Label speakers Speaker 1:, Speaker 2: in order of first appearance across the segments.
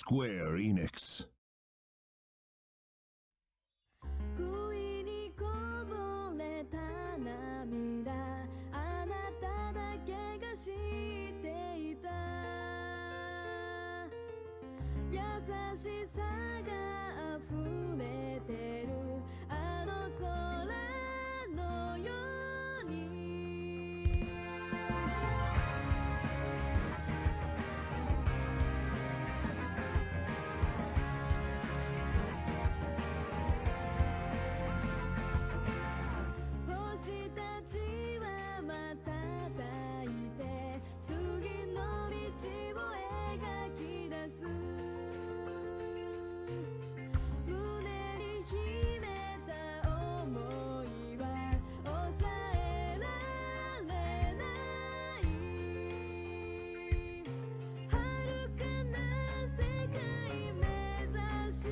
Speaker 1: Square Enix.
Speaker 2: 不意にこぼれた涙、あなただけが知っていた。優しさが溢れてるあの空のように。星たちは瞬いて次の道を描き出す。胸に秘めた想いは抑えられない。遥かな世界目指し、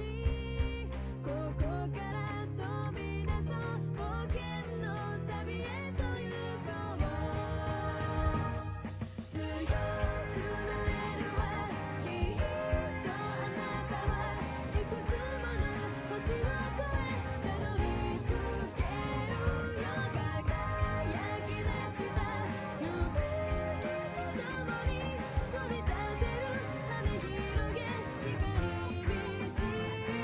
Speaker 2: ここから飛び出そう冒険の旅へと行こう。強くなれるわきっとあなたはいくつもの星を越えたどり着けるよ。輝き出した夢と共に飛び立てる羽広げ光満ちる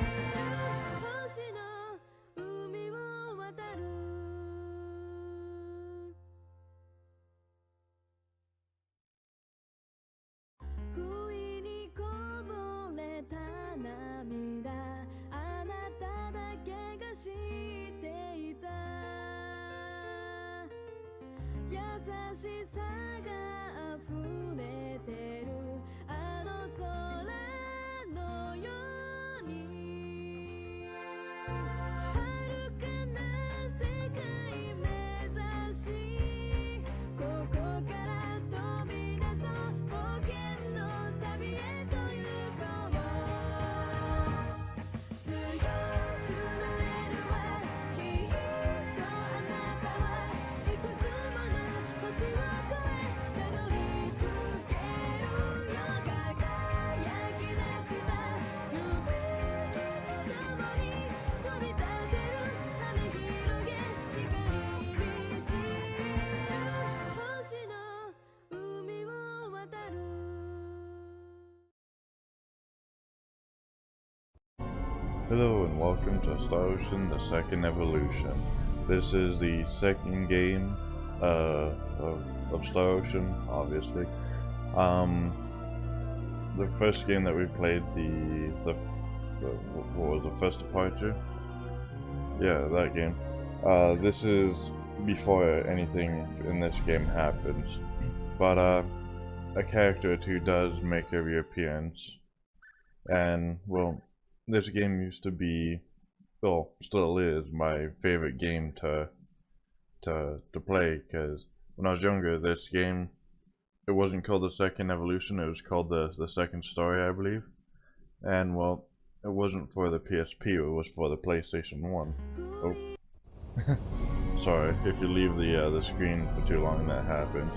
Speaker 2: 星の海を渡る。不意にこぼれた涙、あなただけが知っていた。優しさが溢れてるあの空のように。遥かな世界目指し、ここから飛び出そう冒険の旅へと行こう。強くなれるわきっとあなたはいくつもの星を越えたどり着けるよ。輝き出した夢と共に飛び立てる羽広げ光満ちる星の海を渡る。
Speaker 3: Hello and welcome to Star Ocean: The Second Evolution. This is the second game of Star Ocean, obviously. The first game that we played, what was the first departure? Yeah, that game. This is before anything in this game happens, but a character or two does make a reappearance, and well, this game used to be, well, still is my favorite game to play, because when I was younger, this game, it wasn't called the Second Evolution, it was called the Second Story, I believe. And well, it wasn't for the PSP, it was for the PlayStation 1. Oh. Sorry, if you leave the screen for too long, that happened.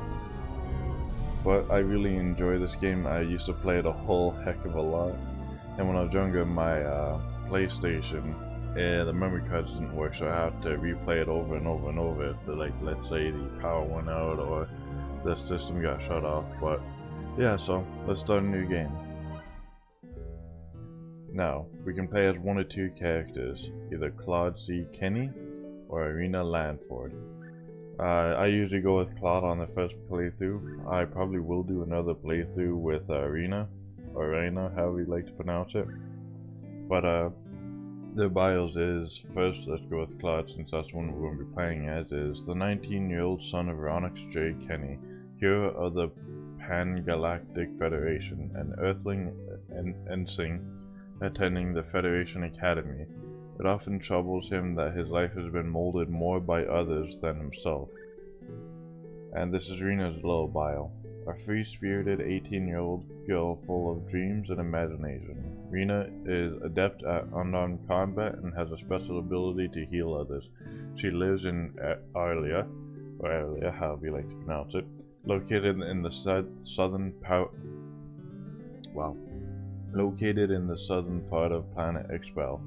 Speaker 3: But I really enjoy this game. I used to play it a whole heck of a lot. And when I was younger, my PlayStation, the memory cards didn't work, so I had to replay it over and over and over. Like, let's say the power went out or the system got shut off. But yeah, so let's start a new game. Now, we can play as one or two characters, either Claude C. Kenny or Irina Lanford. I usually go with Claude on the first playthrough. I probably will do another playthrough with Irina, or Reina, however you like to pronounce it. But the bios is, first let's go with Claude, since that's one we're going to be playing as, is the 19-year-old son of Onyx J. Kenny, hero of the Pan-Galactic Federation, an Earthling ensign attending the Federation Academy. It often troubles him that his life has been molded more by others than himself. And this is Rena's little bio. A free-spirited 18-year-old girl full of dreams and imagination. Rena is adept at unarmed combat and has a special ability to heal others. She lives in Arlia, or Arlia, however you like to pronounce it, located in the southern located in the southern part of planet Expel.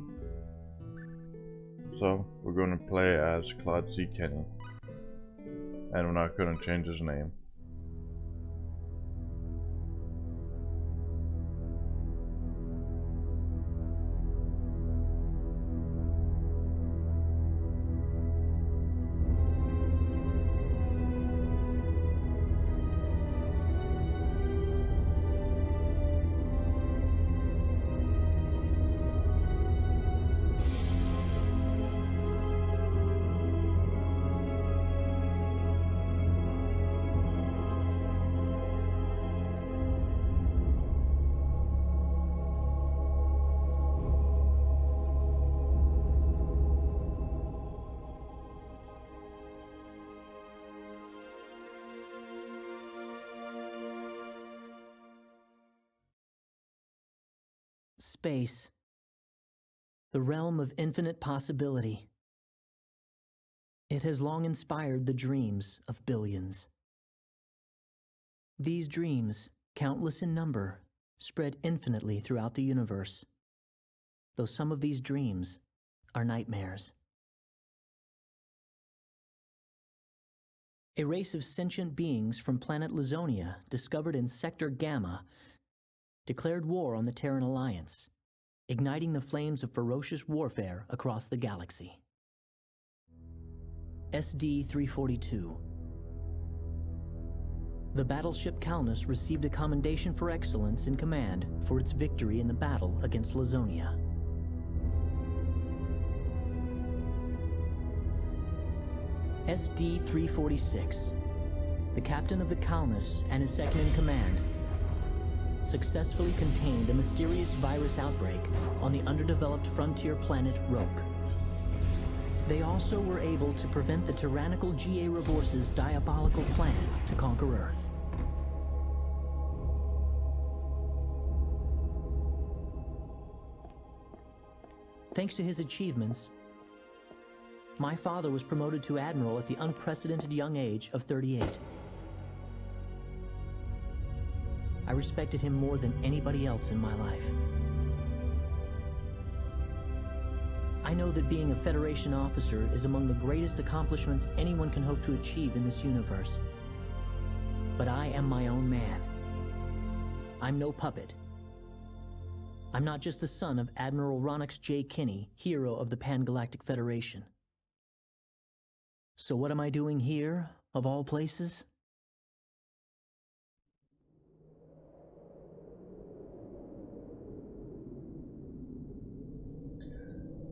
Speaker 3: So, we're going to play as Claude C. Kenny, and we're not going to change his name.
Speaker 1: Space. The realm of infinite possibility. It has long inspired the dreams of billions. These dreams, countless in number, spread infinitely throughout the universe, though some of these dreams are nightmares. A race of sentient beings from planet Lazonia, discovered in Sector Gamma, declared war on the Terran Alliance, igniting the flames of ferocious warfare across the galaxy. SD-342. The battleship Calnus received a commendation for excellence in command for its victory in the battle against Lazonia. SD-346. The captain of the Calnus and his second-in-command successfully contained a mysterious virus outbreak on the underdeveloped frontier planet Roke. They also were able to prevent the tyrannical G.A. Revorce's diabolical plan to conquer Earth. Thanks to his achievements, my father was promoted to admiral at the unprecedented young age of 38. I respected him more than anybody else in my life. I know that being a Federation officer is among the greatest accomplishments anyone can hope to achieve in this universe. But I am my own man. I'm no puppet. I'm not just the son of Admiral Ronix J. Kinney, hero of the Pan-Galactic Federation. So what am I doing here, of all places?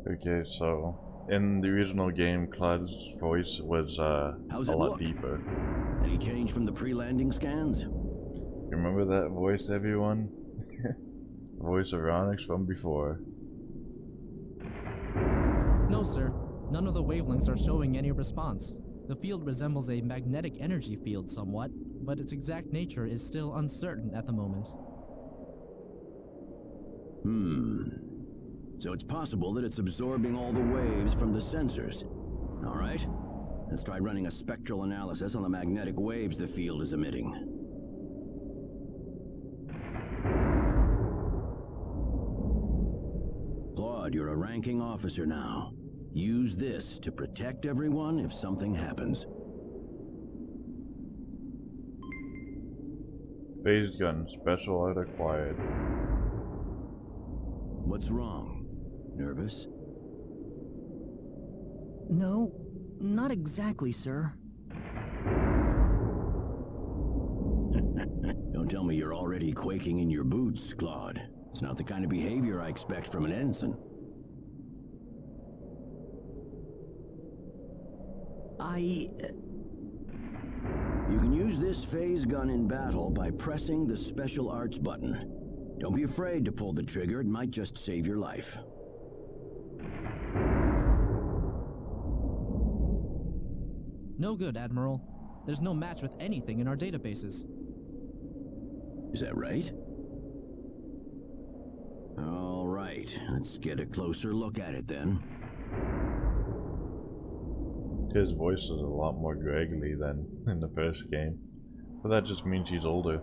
Speaker 3: Okay, so in the original game, Claude's voice was a lot deeper.
Speaker 4: Any change from the pre-landing scans?
Speaker 3: Remember that voice, everyone? The voice of Ronix from before.
Speaker 5: No, sir. None of the wavelengths are showing any response. The field resembles a magnetic energy field somewhat, but its exact nature is still uncertain at the moment.
Speaker 4: So it's possible that it's absorbing all the waves from the sensors. All right, let's try running a spectral analysis on the magnetic waves the field is emitting. Claude, you're a ranking officer now. Use this to protect everyone if something happens.
Speaker 3: Phased gun, special art acquired.
Speaker 4: What's wrong? Nervous?
Speaker 1: No, not exactly, sir.
Speaker 4: Don't tell me you're already quaking in your boots, Claude. It's not the kind of behavior I expect from an ensign. You can use this phase gun in battle by pressing the special arts button. Don't be afraid to pull the trigger, it might just save your life.
Speaker 5: No good, Admiral. There's no match with anything in our databases.
Speaker 4: Is that right? All right, let's get a closer look at it then.
Speaker 3: His voice is a lot more graggly than in the first game, but that just means he's older.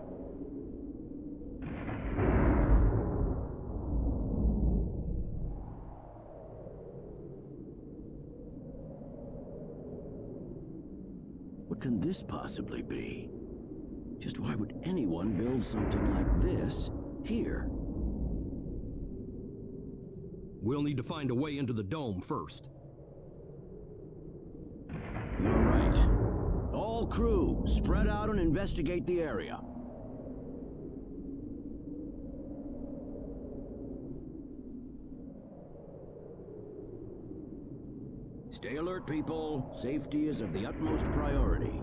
Speaker 4: what can this possibly be? Just why would anyone build something like this here?
Speaker 6: We'll need to find a way into the dome first.
Speaker 4: You're right. All crew, spread out and investigate the area. Stay alert, people. Safety is of the utmost priority.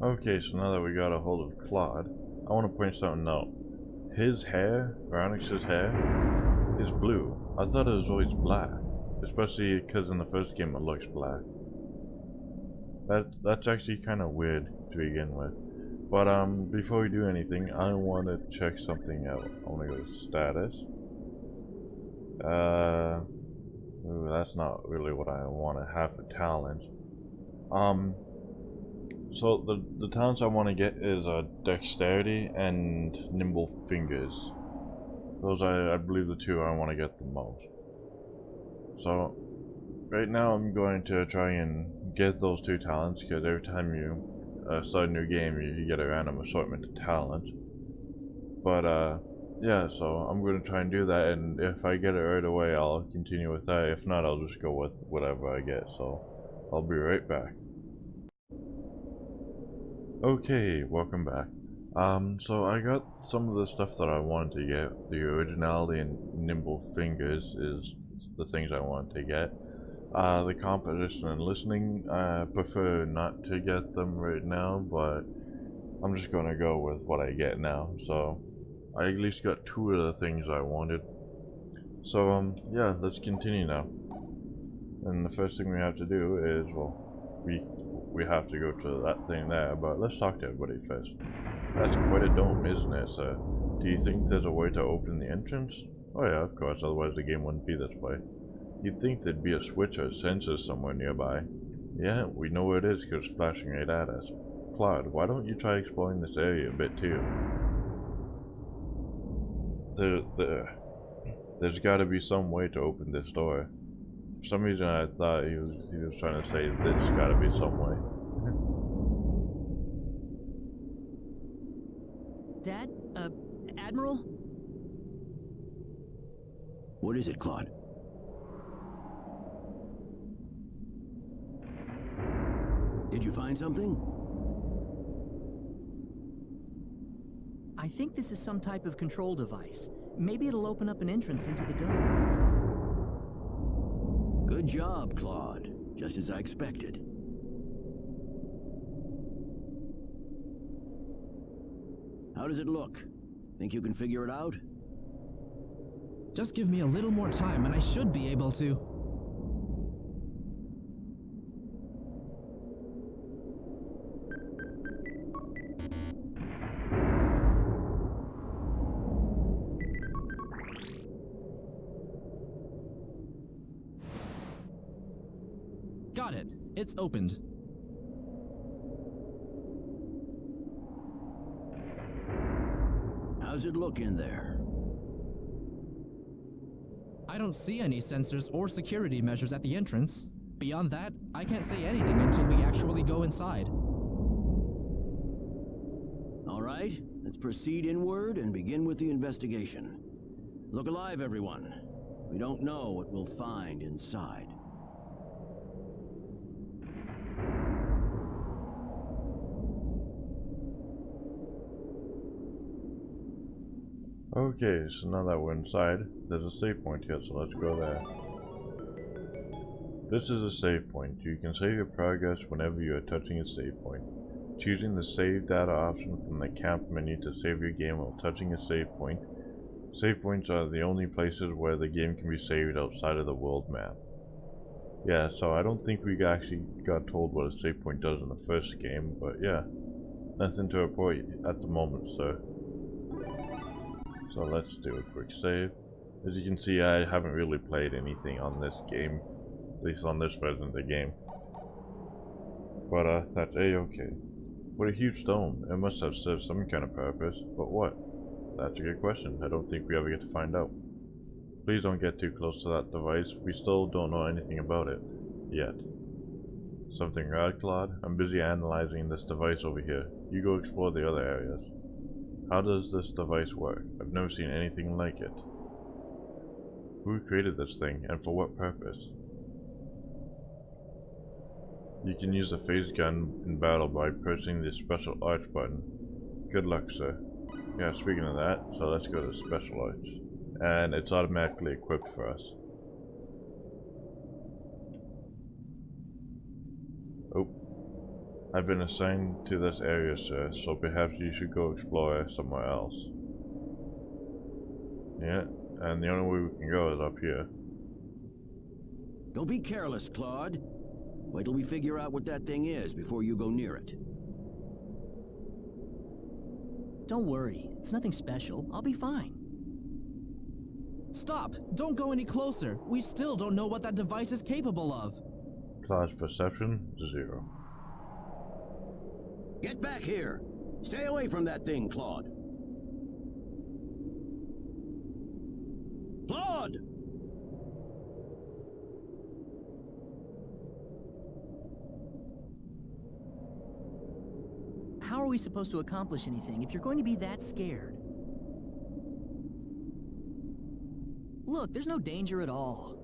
Speaker 3: Okay, so now that we got a hold of Claude, I want to point something out. His hair, Veronix's hair, is blue. I thought it was always black, especially because in the first game it looks black. That's actually kind of weird to begin with. But before we do anything, I want to check something out. I want to go to status. Ooh, that's not really what I want to have for talents. So the talents I want to get is dexterity and nimble fingers. Those I believe the two I want to get the most. So right now I'm going to try and get those two talents, because every time you start a new game you get a random assortment of talents. But yeah, so I'm going to try and do that, and if I get it right away I'll continue with that. If not, I'll just go with whatever I get, so I'll be right back. Okay, welcome back. So I got some of the stuff that I wanted to get. The originality and nimble fingers is the things I wanted to get. The composition and listening, I prefer not to get them right now, but I'm just gonna go with what I get now. So I at least got two of the things I wanted. So yeah, let's continue now. And the first thing we have to do is, well, we have to go to that thing there, but let's talk to everybody first. That's quite a dome, isn't it, sir? Do you think there's a way to open the entrance? Oh yeah, of course, otherwise the game wouldn't be this way. You'd think there'd be a switch or sensor somewhere nearby. Yeah, we know where it is because it's flashing right at us. Claude, why don't you try exploring this area a bit too? There's gotta be some way to open this door. For some reason I thought he was trying to say there's gotta be some way.
Speaker 1: Dad? Admiral?
Speaker 4: What is it, Claude? Did you find something?
Speaker 1: I think this is some type of control device. Maybe it'll open up an entrance into the dome.
Speaker 4: Good job, Claude. Just as I expected. How does it look? Think you can figure it out?
Speaker 5: Just give me a little more time and I should be able to. Got it. It's opened.
Speaker 4: How's it look in there?
Speaker 5: I don't see any sensors or security measures at the entrance. Beyond that, I can't say anything until we actually go inside.
Speaker 4: All right, let's proceed inward and begin with the investigation. Look alive, everyone. We don't know what we'll find inside.
Speaker 3: Okay, so now that we're inside, there's a save point here, so let's go there. This is a save point. You can save your progress whenever you are touching a save point. Choosing the save data option from the camp menu to save your game while touching a save point. Save points are the only places where the game can be saved outside of the world map. Yeah, so I don't think we actually got told what a save point does in the first game, but yeah. Nothing to report at the moment, sir. So let's do a quick save. As you can see, I haven't really played anything on this game, at least on this version of the game. But that's a-okay. What a huge dome. It must have served some kind of purpose, but what? That's a good question. I don't think we ever get to find out. Please don't get too close to that device. We still don't know anything about it. Yet. Something right, Claude? I'm busy analyzing this device over here. You go explore the other areas. How does this device work? I've never seen anything like it. Who created this thing, and for what purpose? You can use the phase gun in battle by pressing the special arch button. Good luck, sir. Yeah, speaking of that, so let's go to special arch. And it's automatically equipped for us. Oh. I've been assigned to this area, sir, so perhaps you should go explore somewhere else. Yeah, and the only way we can go is up here.
Speaker 4: Don't be careless, Claude. Wait till we figure out what that thing is before you go near it.
Speaker 1: Don't worry, it's nothing special. I'll be fine.
Speaker 5: Stop! Don't go any closer. We still don't know what that device is capable of.
Speaker 3: Claude's perception, 0.
Speaker 4: Get back here! Stay away from that thing, Claude! Claude!
Speaker 1: How are we supposed to accomplish anything if you're going to be that scared? Look, there's no danger at all.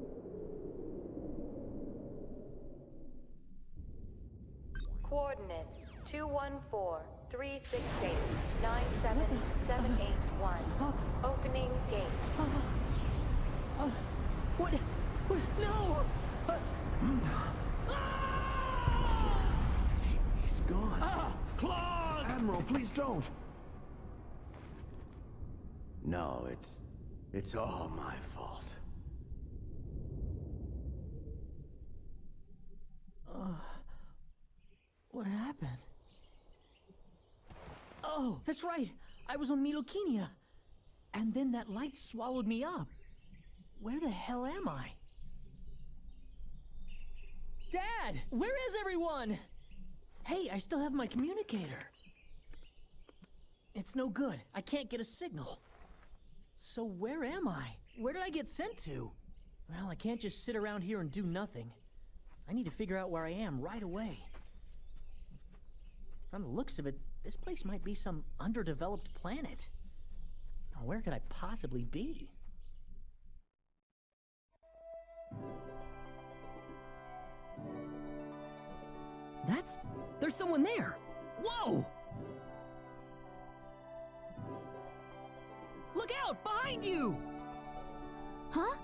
Speaker 2: Coordinates 214-368-97781. Opening gate.
Speaker 1: What? No!
Speaker 7: He's gone.
Speaker 4: Ah! Claude!
Speaker 7: Admiral, please don't.
Speaker 4: No, it's all my fault.
Speaker 1: What happened? Oh, that's right. I was on Midokina. And then that light swallowed me up. Where the hell am I? Dad! Where is everyone? Hey, I still have my communicator. It's no good. I can't get a signal. So where am I? Where did I get sent to? Well, I can't just sit around here and do nothing. I need to figure out where I am right away. From the looks of it, this place might be some underdeveloped planet. Now, where could I possibly be? There's someone there! Whoa! Look out! Behind you!
Speaker 2: Huh?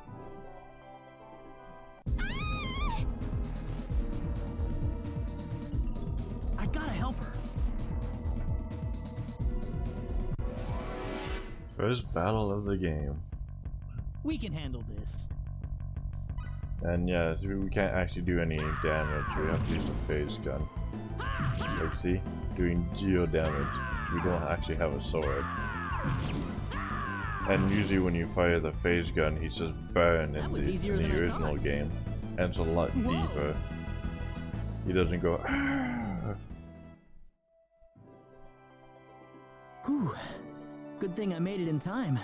Speaker 1: I gotta help her.
Speaker 3: First battle of the game.
Speaker 1: We can handle this.
Speaker 3: And yeah, so we can't actually do any damage. We have to use a phase gun. Like, see? Doing 0 damage. We don't actually have a sword. And usually when you fire the phase gun, he says burn in the original game. And it's a lot deeper. He doesn't go
Speaker 1: Whew. Good thing I made it in time.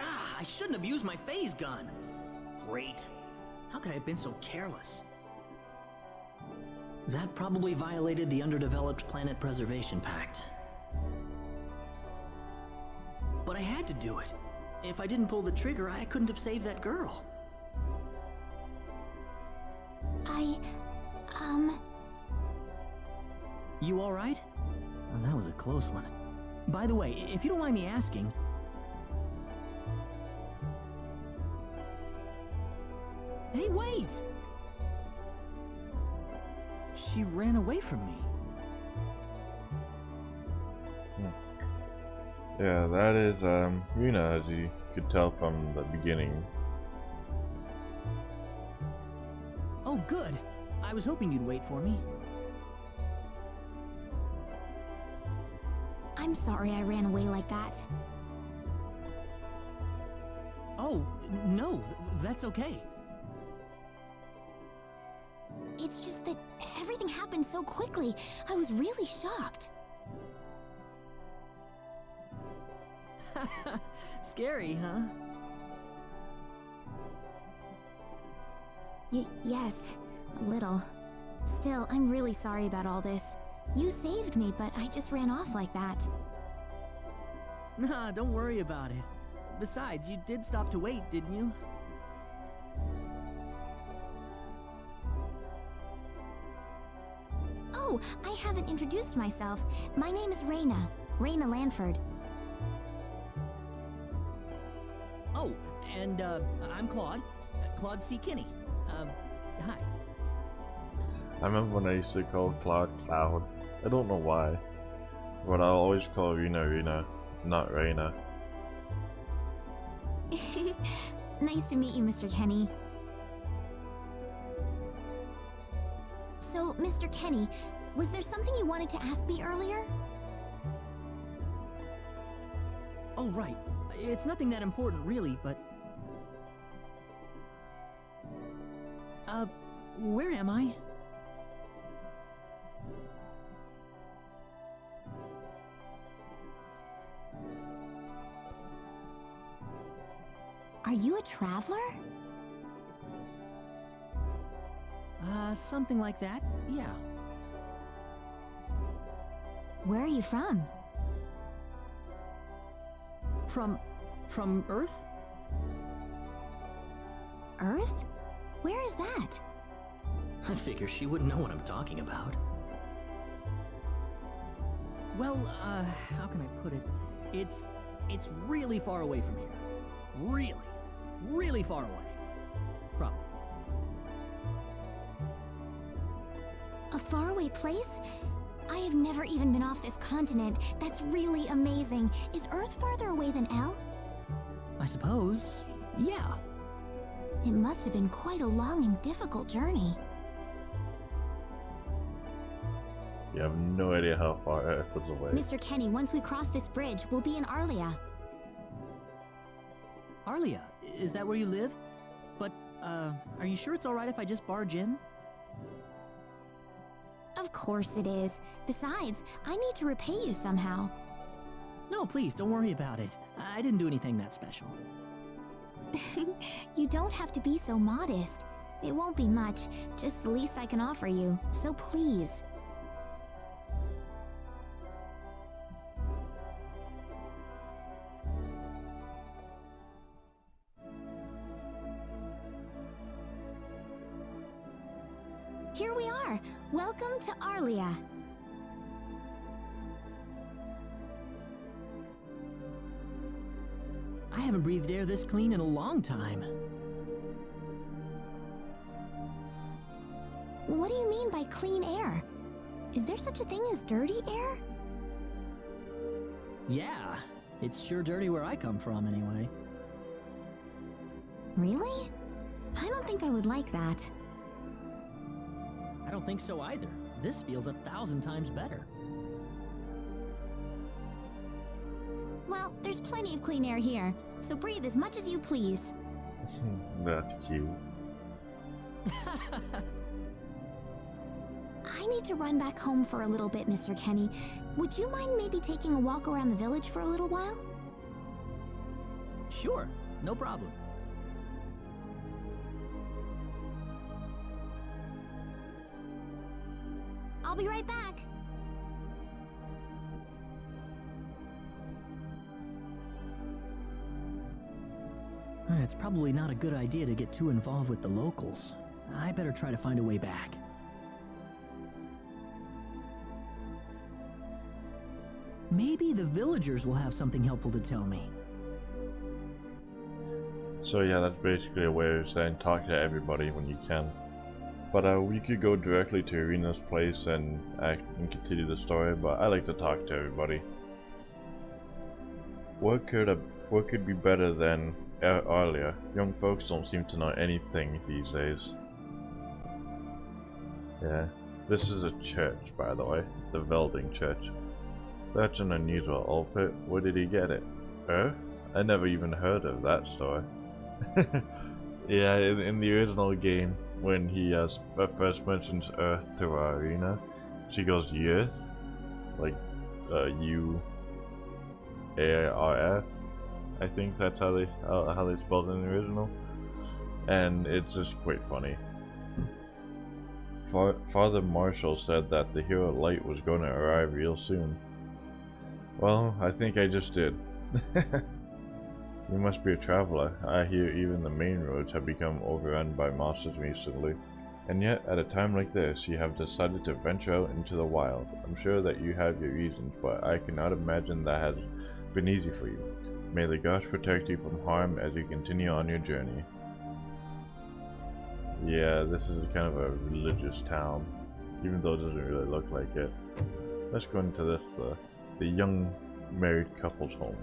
Speaker 1: Ah, I shouldn't have used my phase gun. Great. How could I have been so careless? That probably violated the Underdeveloped Planet Preservation Pact. But I had to do it. If I didn't pull the trigger, I couldn't have saved that girl. You all right? Well, that was a close one. By the way, if you don't mind me asking... Hey, wait! She ran away from me.
Speaker 3: Yeah, that is Yuna, as you could tell from the beginning.
Speaker 1: Oh, good. I was hoping you'd wait for me.
Speaker 2: I'm sorry I ran away like that.
Speaker 1: Oh, no, that's okay.
Speaker 2: It's just that everything happened so quickly. I was really shocked.
Speaker 1: Scary, huh?
Speaker 7: Yes, a little. Still, I'm really sorry about all this. You saved me, but I just ran off like that.
Speaker 1: Nah, don't worry about it. Besides, you did stop to wait, didn't you?
Speaker 7: Oh, I haven't introduced myself. My name is Reyna. Reyna Lanford.
Speaker 1: Oh, and, I'm Claude. Claude C. Kinney. Hi.
Speaker 3: I remember when I used to call Cloud Cloud. I don't know why. But I'll always call Rena, not Reyna.
Speaker 7: Nice to meet you, Mr. Kenny. So, Mr. Kenny, was there something you wanted to ask me earlier?
Speaker 1: Oh, right. It's nothing that important, really, but... where am I?
Speaker 7: Are you a traveler?
Speaker 1: Something like that, yeah.
Speaker 7: Where are you from?
Speaker 1: From Earth?
Speaker 7: Earth? Where is that?
Speaker 1: I figure she wouldn't know what I'm talking about. Well, how can I put it? It's really far away from here. Really far away. Probably.
Speaker 7: A faraway place? I have never even been off this continent. That's really amazing. Is Earth farther away than L?
Speaker 1: I suppose, yeah.
Speaker 7: It must have been quite a long and difficult journey.
Speaker 3: You have no idea how far Earth is away.
Speaker 7: Mr. Kenny, once we cross this bridge, we'll be in Arlia.
Speaker 1: Arlia, is that where you live? But, are you sure it's alright if I just barge in?
Speaker 7: Of course it is. Besides, I need to repay you somehow.
Speaker 1: No, please, don't worry about it. I didn't do anything that special.
Speaker 7: You don't have to be so modest. It won't be much, just the least I can offer you, so please. Here we are. Welcome to Arlia.
Speaker 1: I haven't breathed air this clean in a long time.
Speaker 7: What do you mean by clean air? Is there such a thing as dirty air?
Speaker 1: Yeah, it's sure dirty where I come from anyway.
Speaker 7: Really? I don't think I would like that.
Speaker 1: I don't think so either. This feels 1,000 times better.
Speaker 7: Well, there's plenty of clean air here, so breathe as much as you please.
Speaker 3: That's cute.
Speaker 7: I need to run back home for a little bit, Mr. Kenny. Would you mind maybe taking a walk around the village for a little while?
Speaker 1: Sure, no problem.
Speaker 7: I'll be right back.
Speaker 1: It's probably not a good idea to get too involved with the locals. I better try to find a way back. Maybe the villagers will have something helpful to tell me.
Speaker 3: So yeah, that's basically a way of saying talk to everybody when you can. But we could go directly to Irina's place and continue the story, but I like to talk to everybody. What could be better than Arlia? Young folks don't seem to know anything these days. Yeah, this is a church, by the way, the Velding Church. That's an unusual outfit. Where did he get it? Earth? I never even heard of that story. Yeah, in the original game, when he first mentions Earth to Irina, she goes Earth, like U-A-R-F. I think that's how they spelled it in the original, and it's just quite funny. Father Marshall said that the Hero Light was going to arrive real soon. Well, I think I just did. You must be a traveler. I hear even the main roads have become overrun by monsters recently. And yet, at a time like this, you have decided to venture out into the wild. I'm sure that you have your reasons, but I cannot imagine that has been easy for you. May the gods protect you from harm as you continue on your journey. Yeah, this is kind of a religious town, even though it doesn't really look like it. Let's go into this, the young married couple's home.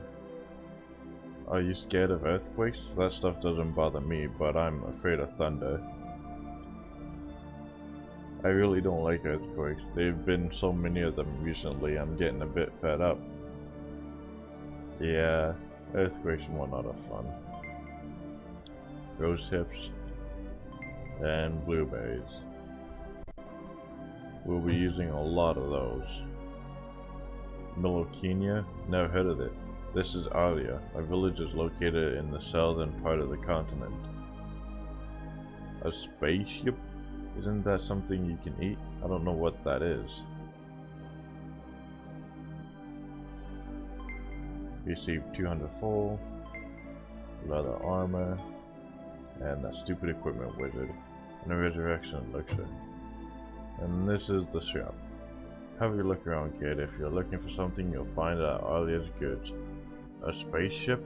Speaker 3: Are you scared of earthquakes? That stuff doesn't bother me, but I'm afraid of thunder. I really don't like earthquakes. There've been so many of them recently, I'm getting a bit fed up. Yeah, earthquakes and whatnot are fun. Rose hips and blueberries. We'll be using a lot of those. Milokenia? Never heard of it. This is Aria. Our village is located in the southern part of the continent. A spaceship? Isn't that something you can eat? I don't know what that is. Receive 200 full, leather armor, and that stupid equipment wizard, and a resurrection elixir. And this is the shop. Have a look around, kid. If you're looking for something, you'll find it at Alia's Goods. A spaceship?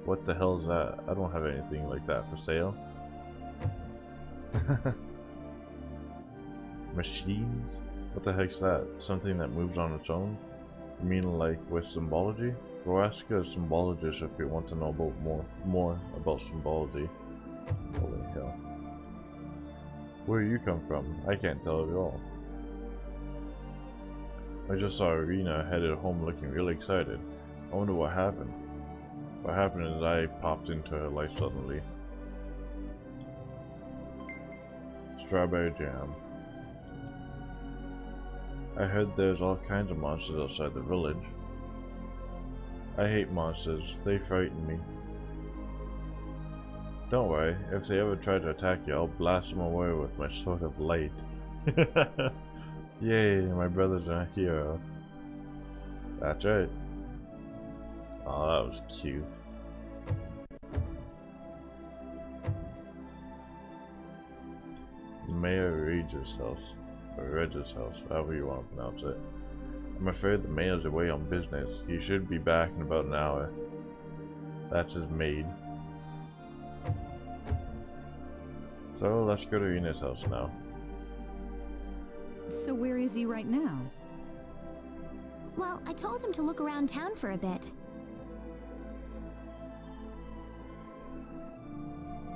Speaker 3: What the hell is that? I don't have anything like that for sale. Machines? What the heck's that? Something that moves on its own? You mean like with symbology? Go ask a symbologist if you want to know about more about symbology. Holy hell. Where you come from? I can't tell at all. I just saw Irina headed home looking really excited. I wonder what happened. What happened is I popped into her life suddenly. Strawberry jam. I heard there's all kinds of monsters outside the village. I hate monsters. They frighten me. Don't worry, if they ever try to attack you, I'll blast them away with my sword of light. Yay, my brother's a hero. That's right. Oh, that was cute. Mayor Regis' house. Or Regis' house, however you want to pronounce it. I'm afraid the mayor's away on business. He should be back in about an hour. That's his maid. So let's go to Ina's house now.
Speaker 8: So where is he right now?
Speaker 7: Well, I told him to look around town for a bit.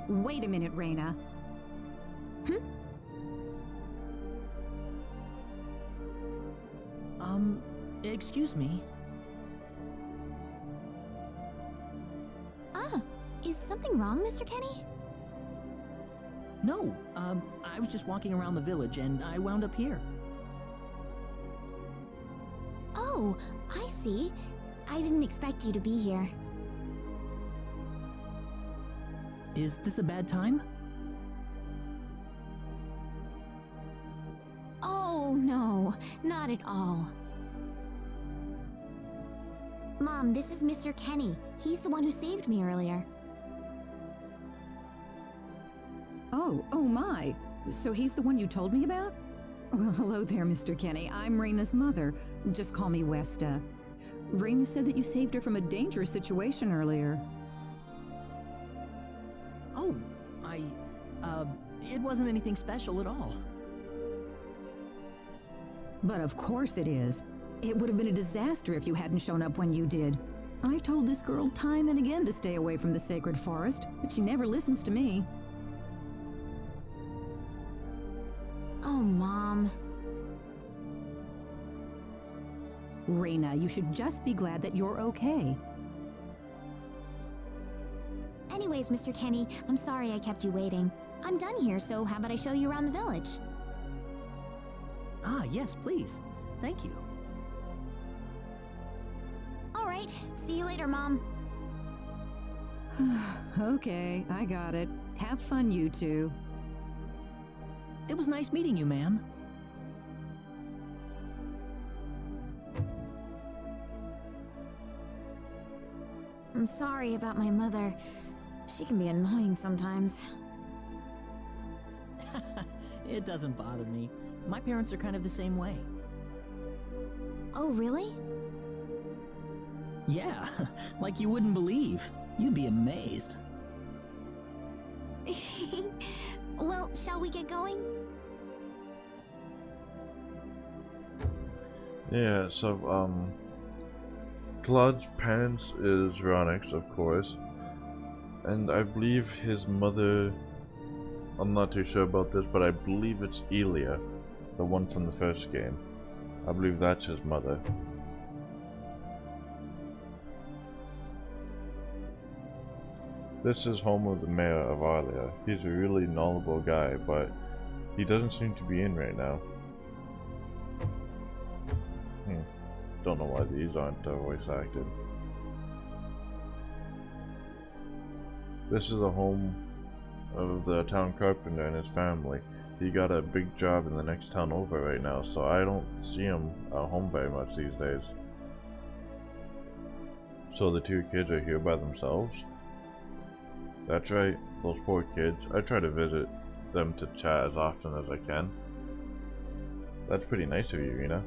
Speaker 8: Wait a minute, Reina.
Speaker 1: Excuse me.
Speaker 7: Ah, is something wrong, Mr. Kenny?
Speaker 1: No, I was just walking around the village and I wound up here.
Speaker 7: Oh, I see. I didn't expect you to be here.
Speaker 1: Is this a bad time?
Speaker 7: Oh, no, not at all. Mom, this is Mr. Kenny. He's the one who saved me earlier.
Speaker 8: Oh my. So he's the one you told me about? Well, hello there, Mr. Kenny. I'm Reina's mother. Just call me Westa. Reina said that you saved her from a dangerous situation earlier.
Speaker 1: Oh, it wasn't anything special at all.
Speaker 8: But of course it is. It would have been a disaster if you hadn't shown up when you did. I told this girl time and again to stay away from the sacred forest, but she never listens to me.
Speaker 7: Oh, Mom.
Speaker 8: Reina, you should just be glad that you're okay.
Speaker 7: Anyways, Mr. Kenny, I'm sorry I kept you waiting. I'm done here, so how about I show you around the village?
Speaker 1: Ah, yes, please. Thank you.
Speaker 7: All right, see you later, Mom.
Speaker 8: Okay, I got it. Have fun, you two.
Speaker 1: It was nice meeting you, ma'am.
Speaker 7: I'm sorry about my mother. She can be annoying sometimes.
Speaker 1: It doesn't bother me. My parents are kind of the same way.
Speaker 7: Oh, really?
Speaker 1: Yeah, like you wouldn't believe. You'd be amazed.
Speaker 7: Well, shall we get going?
Speaker 3: Yeah, so, Claude's parents is Ronix, of course. And I believe his mother, I'm not too sure about this, but I believe it's Elia, the one from the first game. I believe that's his mother. This is home of the mayor of Arlia. He's a really knowledgeable guy, but he doesn't seem to be in right now. Don't know why these aren't voice acted. This is the home of the town carpenter and his family. He got a big job in the next town over right now, so I don't see him at home very much these days. So the two kids are here by themselves? That's right, those poor kids. I try to visit them to chat as often as I can. That's pretty nice of you, Rena.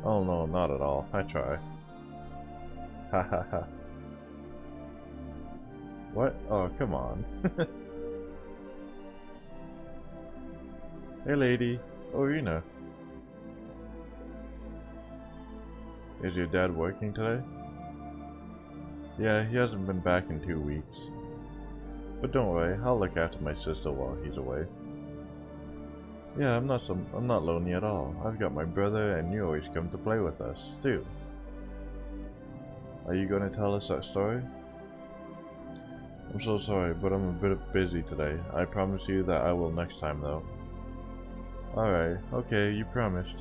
Speaker 3: Oh no, not at all. I try. Ha ha ha. What? Oh, come on. Hey lady. Oh, Rena. Is your dad working today? Yeah, he hasn't been back in 2 weeks. But don't worry, I'll look after my sister while he's away. Yeah, I'm not lonely at all. I've got my brother and you always come to play with us, too. Are you going to tell us that story? I'm so sorry, but I'm a bit busy today. I promise you that I will next time though. Alright, okay, you promised.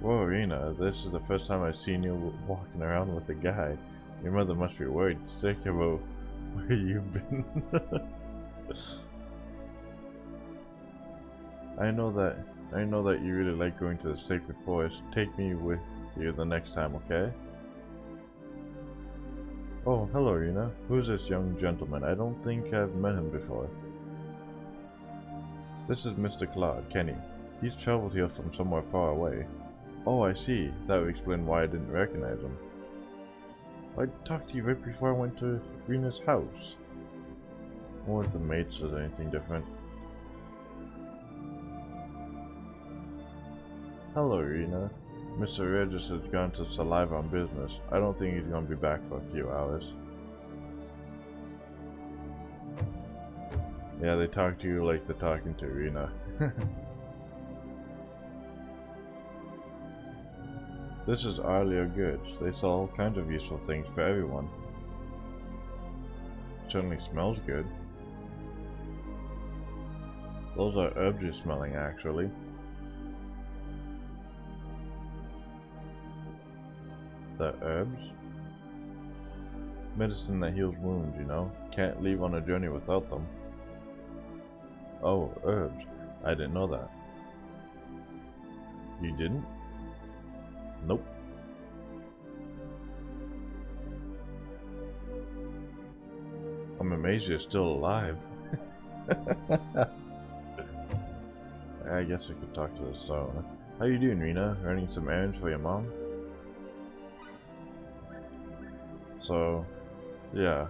Speaker 3: Whoa, Rena, this is the first time I've seen you walking around with a guy. Your mother must be worried sick about where you've been. I know that you really like going to the sacred forest. Take me with you the next time, okay? Oh, hello, Rena. Who's this young gentleman? I don't think I've met him before. This is Mr. Claude, Kenny. He's traveled here from somewhere far away. Oh, I see. That would explain why I didn't recognize him. I talked to you right before I went to Rena's house. I wonder if the maid says anything different. Hello, Rena. Mr. Regis has gone to Saliva on business. I don't think he's going to be back for a few hours. Yeah, they talk to you like they're talking to Rena. This is Arlia Goods. They sell all kinds of useful things for everyone. Certainly smells good. Those are herbs you're smelling, actually. The herbs? Medicine that heals wounds, you know. Can't leave on a journey without them. Oh, herbs. I didn't know that. You didn't? Nope. I'm amazed you're still alive. I guess I could talk to the stone. How you doing, Rena? Running some errands for your mom? So, yeah.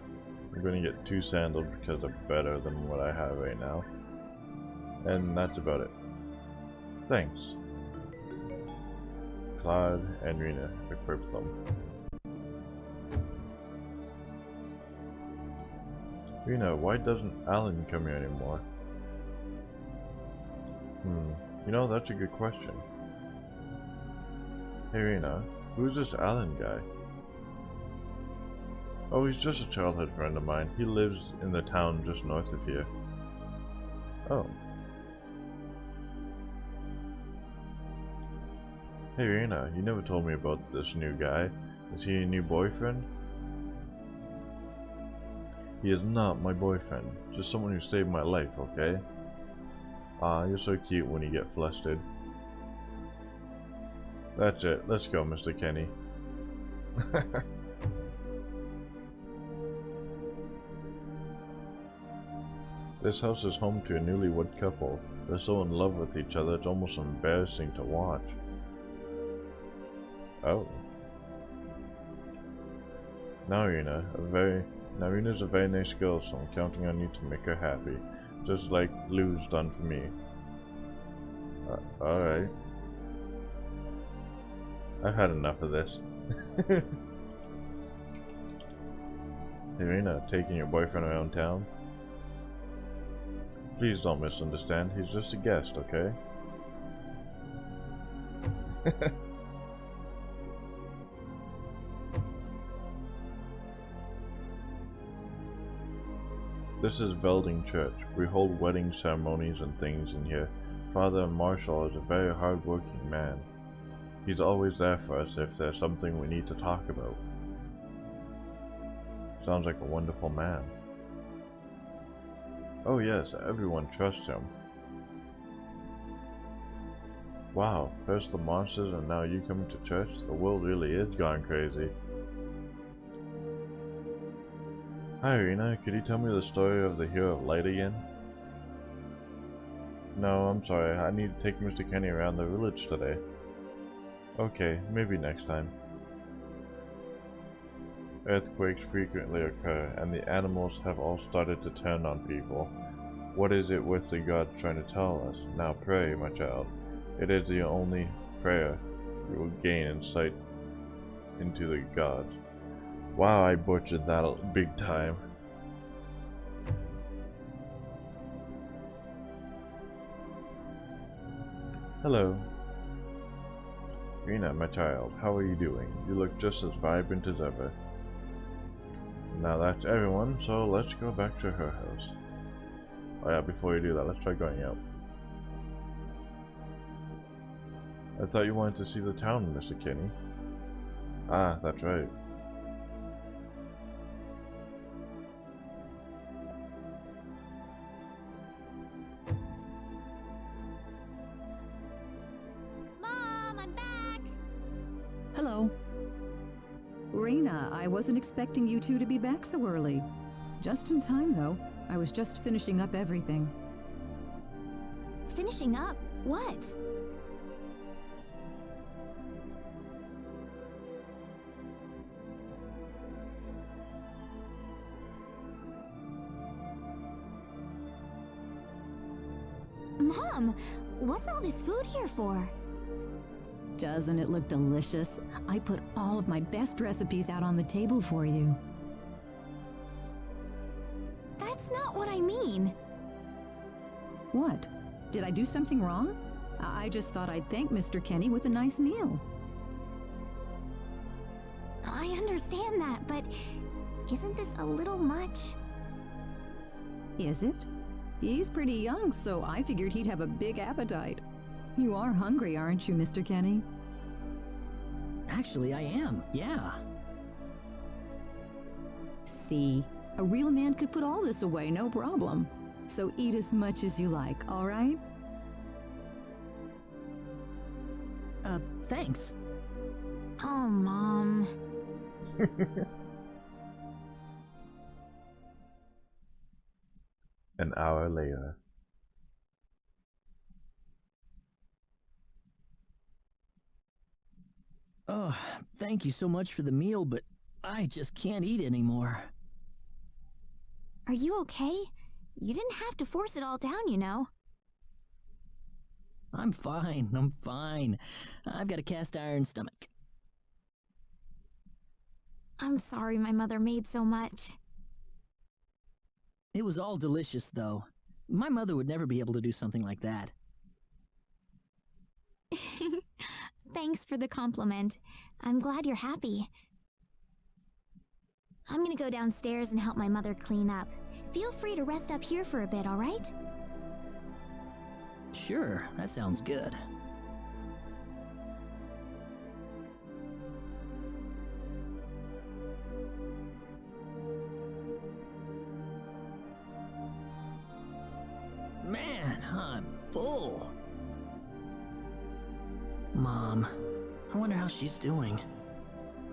Speaker 3: I'm gonna get 2 sandals because they're better than what I have right now. And that's about it. Thanks. Claude and Rena equip them. Rena, why doesn't Alan come here anymore? You know, that's a good question. Hey Rena, who's this Alan guy? Oh, he's just a childhood friend of mine. He lives in the town just north of here. Oh. Hey Rena, you never told me about this new guy. Is he a new boyfriend? He is not my boyfriend. Just someone who saved my life, okay? Aw, you're so cute when you get flustered. That's it. Let's go, Mr. Kenny. This house is home to a newlywed couple. They're so in love with each other, it's almost embarrassing to watch. Oh. Narina's a very nice girl, so I'm counting on you to make her happy. Just like Lou's done for me. Alright. I've had enough of this. Narina, taking your boyfriend around town? Please don't misunderstand, he's just a guest, okay? This is Velding Church. We hold wedding ceremonies and things in here. Father Marshall is a very hard-working man. He's always there for us if there's something we need to talk about. Sounds like a wonderful man. Oh yes, everyone trusts him. Wow, first the monsters and now you coming to church? The world really is gone crazy. Hi Irina, could you tell me the story of the Hero of Light again? No, I'm sorry, I need to take Mr. Kenny around the village today. Okay, maybe next time. Earthquakes frequently occur, and the animals have all started to turn on people. What is it with the gods trying to tell us? Now pray, my child. It is the only prayer you will gain insight into the gods. Wow, I butchered that big time. Hello. Rena, my child, how are you doing? You look just as vibrant as ever. Now that's everyone, so let's go back to her house. Oh yeah, before you do that, let's try going out. I thought you wanted to see the town, Mr. Kenny. Ah, that's right.
Speaker 7: Mom, I'm back!
Speaker 8: Hello. Rena, I wasn't expecting you two to be back so early. Just in time, though. I was just finishing up everything.
Speaker 7: Finishing up? What? Mom, what's all this food here for?
Speaker 8: Doesn't it look delicious? I put all of my best recipes out on the table for you.
Speaker 7: That's not what I mean.
Speaker 8: What? Did I do something wrong? I just thought I'd thank Mr. Kenny with a nice meal.
Speaker 7: I understand that, but isn't this a little much?
Speaker 8: Is it? He's pretty young, so I figured he'd have a big appetite. You are hungry, aren't you, Mr. Kenny?
Speaker 1: Actually, I am, yeah.
Speaker 8: See, a real man could put all this away, no problem. So eat as much as you like, all right?
Speaker 1: Thanks.
Speaker 7: Oh, Mom.
Speaker 3: An hour later.
Speaker 1: Oh, thank you so much for the meal, but I just can't eat anymore.
Speaker 7: Are you okay? You didn't have to force it all down, you know.
Speaker 1: I'm fine. I've got a cast iron stomach.
Speaker 7: I'm sorry my mother made so much.
Speaker 1: It was all delicious, though. My mother would never be able to do something like that.
Speaker 7: Thanks for the compliment. I'm glad you're happy. I'm gonna go downstairs and help my mother clean up. Feel free to rest up here for a bit, alright?
Speaker 1: Sure, that sounds good. Man, I'm full. Mom, I wonder how she's doing.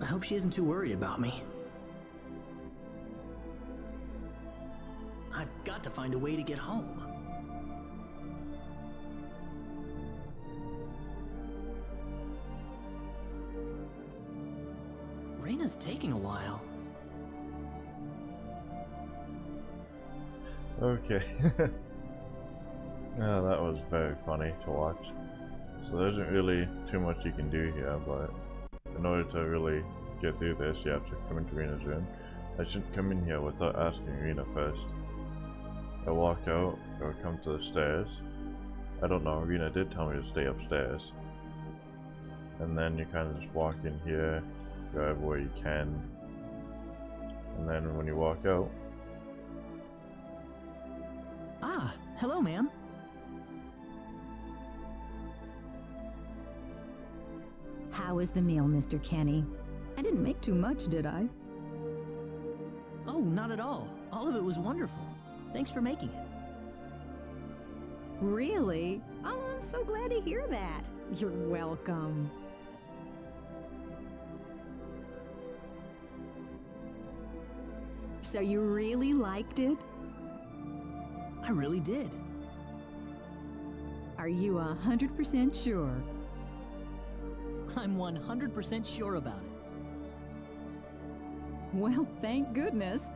Speaker 1: I hope she isn't too worried about me. I've got to find a way to get home. Reina's taking a while.
Speaker 3: Okay. Yeah, that was very funny to watch. So there isn't really too much you can do here, but in order to really get through this, you have to come into Reina's room. I shouldn't come in here without asking Reina first. I walk out, or come to the stairs. I don't know, Reina did tell me to stay upstairs. And then you kind of just walk in here, go everywhere you can. And then when you walk out...
Speaker 1: Ah, hello, ma'am.
Speaker 8: How was the meal, Mr. Kenny? I didn't make too much, did I?
Speaker 1: Oh, not at all. All of it was wonderful. Thanks for making it.
Speaker 8: Really? Oh, I'm so glad to hear that. You're welcome. So you really liked it?
Speaker 1: I really did.
Speaker 8: Are you 100% sure?
Speaker 1: I'm 100% sure about it.
Speaker 8: Well, thank goodness.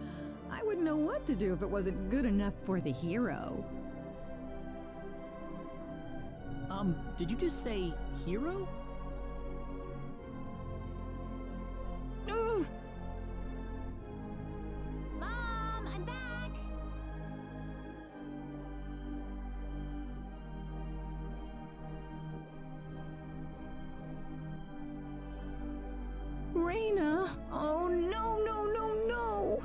Speaker 8: I wouldn't know what to do if it wasn't good enough for the hero.
Speaker 1: Did you just say hero?
Speaker 8: Ugh.
Speaker 7: Mom, I'm back!
Speaker 8: Reina! Oh, no, no, no, no!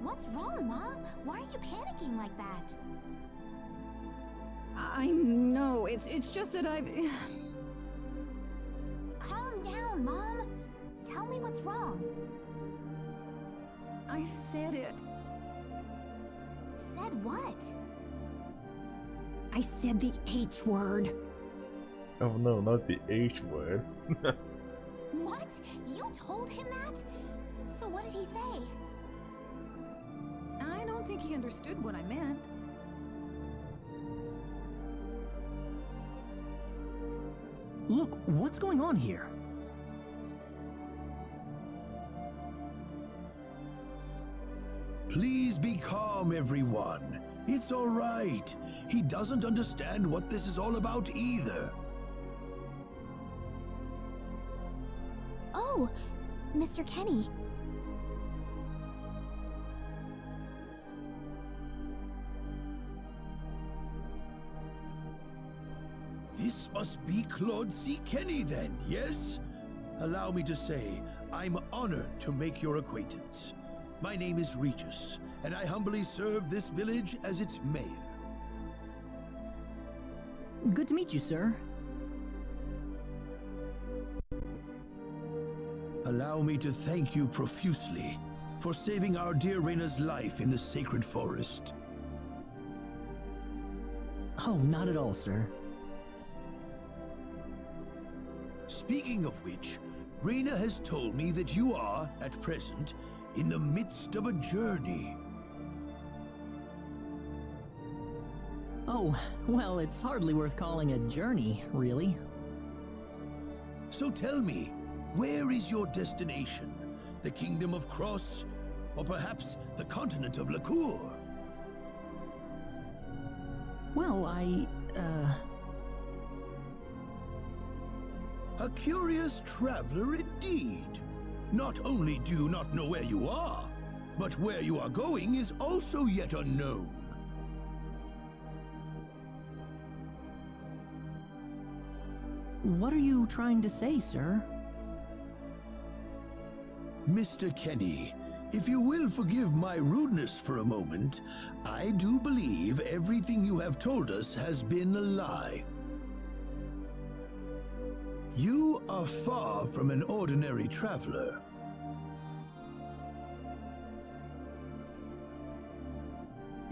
Speaker 7: What's wrong, Mom? Why are you panicking like that?
Speaker 8: I know, it's just that I've...
Speaker 7: Calm down, Mom. Tell me what's wrong.
Speaker 8: I said it.
Speaker 7: Said what?
Speaker 8: I said the H word.
Speaker 3: Oh no, not the H word.
Speaker 7: What? You told him that? So what did he say?
Speaker 8: I don't think he understood what I meant.
Speaker 1: Look, what's going on here?
Speaker 9: Please be calm, everyone. It's all right. He doesn't understand what this is all about either.
Speaker 7: Oh, Mr. Kenny.
Speaker 9: This must be Claude C. Kenny then, yes? Allow me to say, I'm honored to make your acquaintance. My name is Regis, and I humbly serve this village as its mayor.
Speaker 1: Good to meet you, sir.
Speaker 9: Allow me to thank you profusely for saving our dear Reina's life in the sacred forest.
Speaker 1: Oh, not at all, sir.
Speaker 9: Speaking of which, Reina has told me that you are, at present, in the midst of a journey.
Speaker 1: Oh, well, it's hardly worth calling a journey, really.
Speaker 9: So tell me, where is your destination? The Kingdom of Cross? Or perhaps the continent of Lacour?
Speaker 1: Well,
Speaker 9: A curious traveler indeed. Not only do you not know where you are, but where you are going is also yet unknown.
Speaker 1: What are you trying to say, sir?
Speaker 9: Mr. Kenny, if you will forgive my rudeness for a moment, I do believe everything you have told us has been a lie. You are far from an ordinary traveler.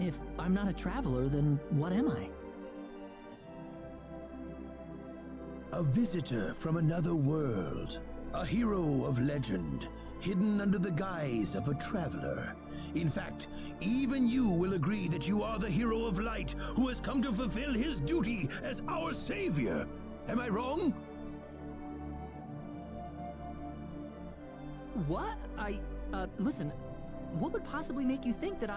Speaker 1: If I'm not a traveler, then what am I?
Speaker 9: A visitor from another world. A hero of legend, hidden under the guise of a traveler. In fact, even you will agree that you are the hero of light who has come to fulfill his duty as our savior. Am I wrong?
Speaker 1: What? Listen, what would possibly make you think that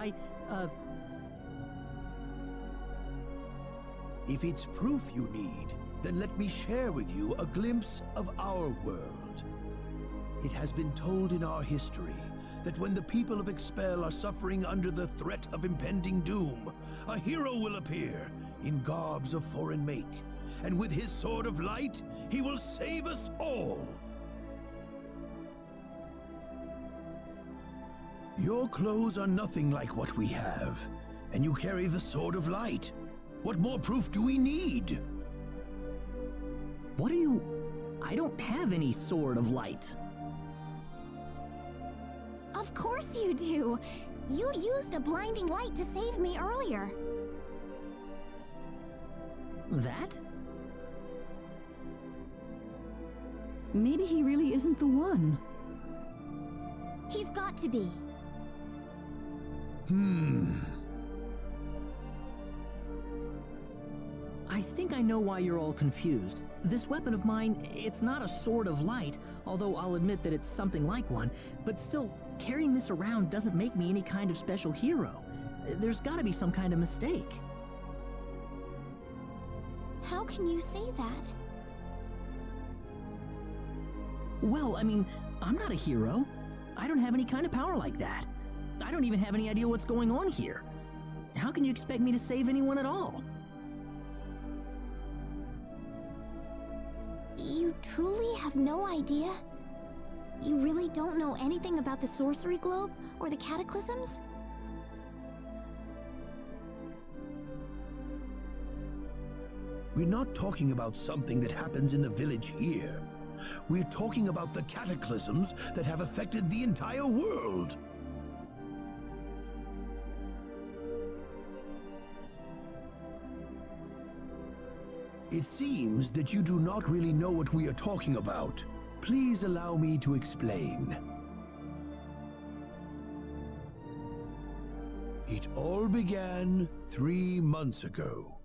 Speaker 9: If it's proof you need, then let me share with you a glimpse of our world. It has been told in our history that when the people of Expel are suffering under the threat of impending doom, a hero will appear in garbs of foreign make, and with his sword of light, he will save us all. Your clothes are nothing like what we have, and you carry the sword of light. What more proof do we need?
Speaker 1: What are you... I don't have any sword of light.
Speaker 7: Of course you do! You used a blinding light to save me earlier.
Speaker 1: That?
Speaker 8: Maybe he really isn't the one.
Speaker 7: He's got to be.
Speaker 1: I think I know why you're all confused. This weapon of mine, it's not a sword of light, although I'll admit that it's something like one, but still, carrying this around doesn't make me any kind of special hero. There's gotta be some kind of mistake.
Speaker 7: How can you say that?
Speaker 1: Well, I mean, I'm not a hero. I don't have any kind of power like that. I don't even have any idea what's going on here. How can you expect me to save anyone at all?
Speaker 7: You truly have no idea? You really don't know anything about the Sorcery Globe or the Cataclysms?
Speaker 9: We're not talking about something that happens in the village here. We're talking about the cataclysms that have affected the entire world. It seems that you do not really know what we are talking about. Please allow me to explain. It all began 3 months ago.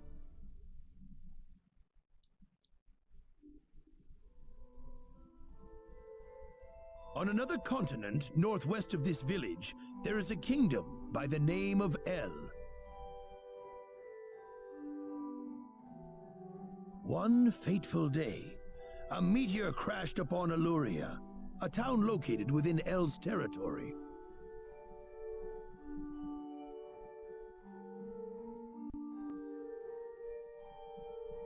Speaker 9: On another continent, northwest of this village, there is a kingdom by the name of El. One fateful day, a meteor crashed upon Aluria, a town located within El's territory.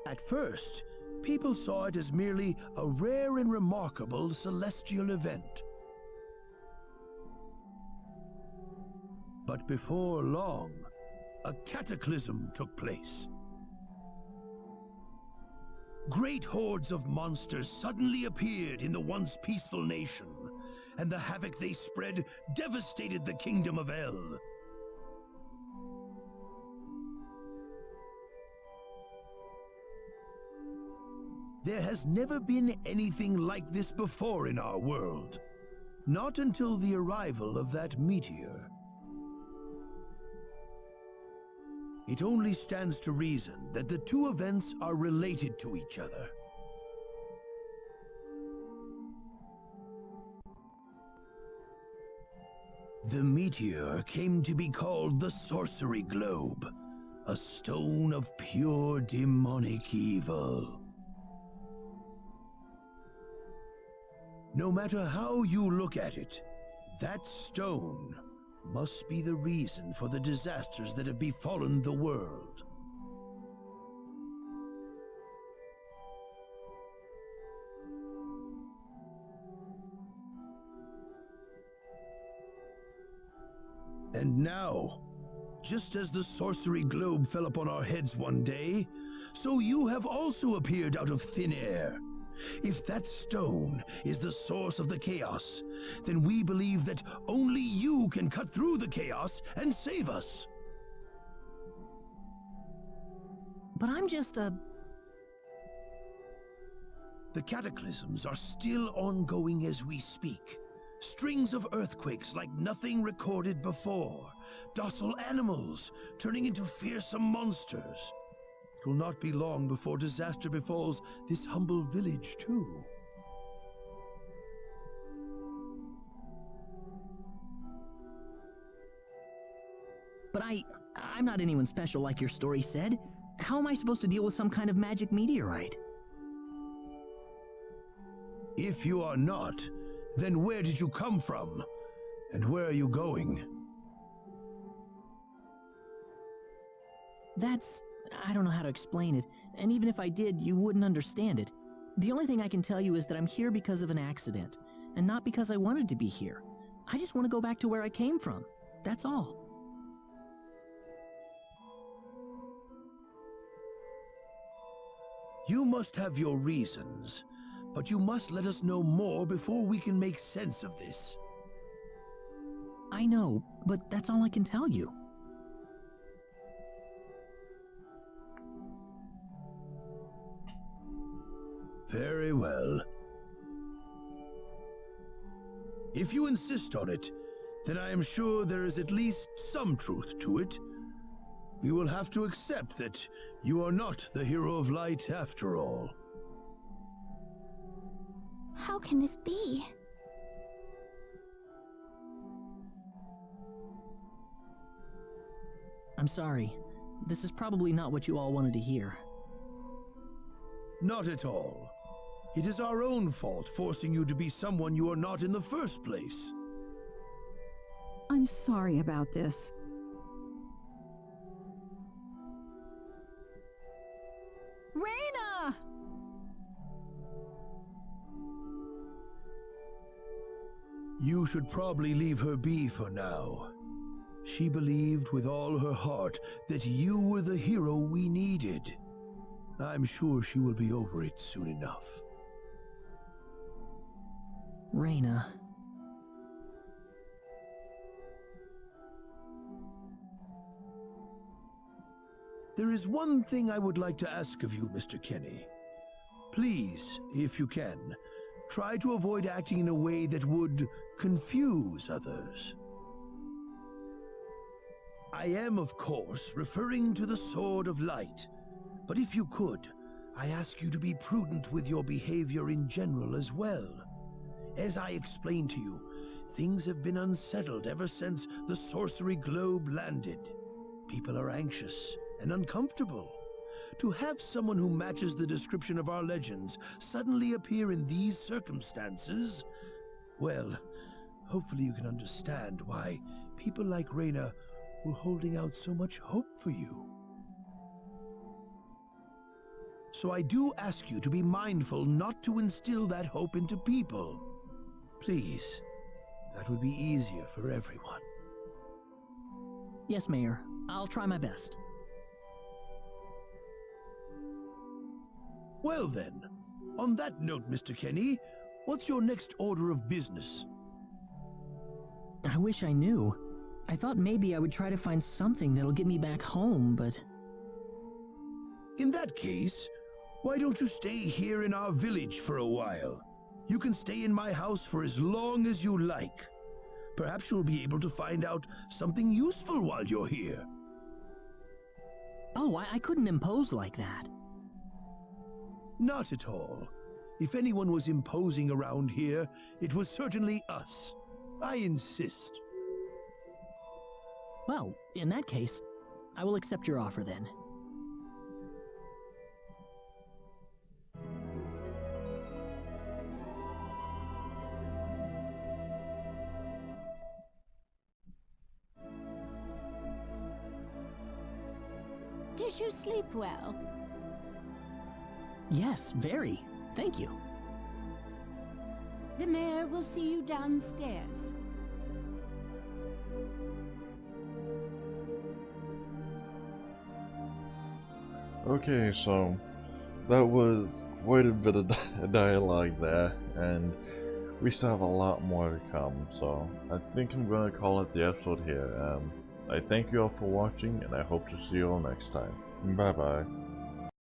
Speaker 9: At first, people saw it as merely a rare and remarkable celestial event. But before long, a cataclysm took place. Great hordes of monsters suddenly appeared in the once peaceful nation, and the havoc they spread devastated the kingdom of El. There has never been anything like this before in our world. Not until the arrival of that meteor. It only stands to reason that the two events are related to each other. The meteor came to be called the Sorcery Globe, a stone of pure demonic evil. No matter how you look at it, that stone must be the reason for the disasters that have befallen the world. And now, just as the Sorcery Globe fell upon our heads one day, so you have also appeared out of thin air. If that stone is the source of the chaos, then we believe that only you can cut through the chaos and save us.
Speaker 1: But I'm just a...
Speaker 9: The cataclysms are still ongoing as we speak. Strings of earthquakes like nothing recorded before. Docile animals turning into fearsome monsters. It will not be long before disaster befalls this humble village, too.
Speaker 1: But I'm not anyone special like your story said. How am I supposed to deal with some kind of magic meteorite?
Speaker 9: If you are not, then where did you come from? And where are you going?
Speaker 1: I don't know how to explain it, and even if I did, you wouldn't understand it. The only thing I can tell you is that I'm here because of an accident, and not because I wanted to be here. I just want to go back to where I came from. That's all.
Speaker 9: You must have your reasons, but you must let us know more before we can make sense of this.
Speaker 1: I know, but that's all I can tell you.
Speaker 9: Very well. If you insist on it, then I am sure there is at least some truth to it. We will have to accept that you are not the hero of light after all.
Speaker 7: How can this be?
Speaker 1: I'm sorry. This is probably not what you all wanted to hear.
Speaker 9: Not at all. It is our own fault forcing you to be someone you are not in the first place.
Speaker 8: I'm sorry about this.
Speaker 2: Reina!
Speaker 9: You should probably leave her be for now. She believed with all her heart that you were the hero we needed. I'm sure she will be over it soon enough.
Speaker 1: Reina.
Speaker 9: There is one thing I would like to ask of you, Mr. Kenny. Please, if you can, try to avoid acting in a way that would confuse others. I am, of course, referring to the Sword of Light, but if you could, I ask you to be prudent with your behavior in general as well. As I explained to you, things have been unsettled ever since the Sorcery Globe landed. People are anxious and uncomfortable. To have someone who matches the description of our legends suddenly appear in these circumstances, well, hopefully you can understand why people like Reina were holding out so much hope for you. So I do ask you to be mindful not to instill that hope into people. Please, that would be easier for everyone.
Speaker 1: Yes, Mayor. I'll try my best.
Speaker 9: Well then, on that note, Mr. Kenny, what's your next order of business?
Speaker 1: I wish I knew. I thought maybe I would try to find something that'll get me back home, but...
Speaker 9: In that case, why don't you stay here in our village for a while? You can stay in my house for as long as you like. Perhaps you'll be able to find out something useful while you're here.
Speaker 1: Oh, I couldn't impose like that.
Speaker 9: Not at all. If anyone was imposing around here, it was certainly us. I insist.
Speaker 1: Well, in that case, I will accept your offer then.
Speaker 2: Did you sleep well?
Speaker 1: Yes, very. Thank you.
Speaker 2: The mayor will see you downstairs.
Speaker 3: Okay, so that was quite a bit of dialogue there, and we still have a lot more to come, so I think I'm going to call it the episode here. I thank you all for watching, and I hope to see you all next time. Bye bye.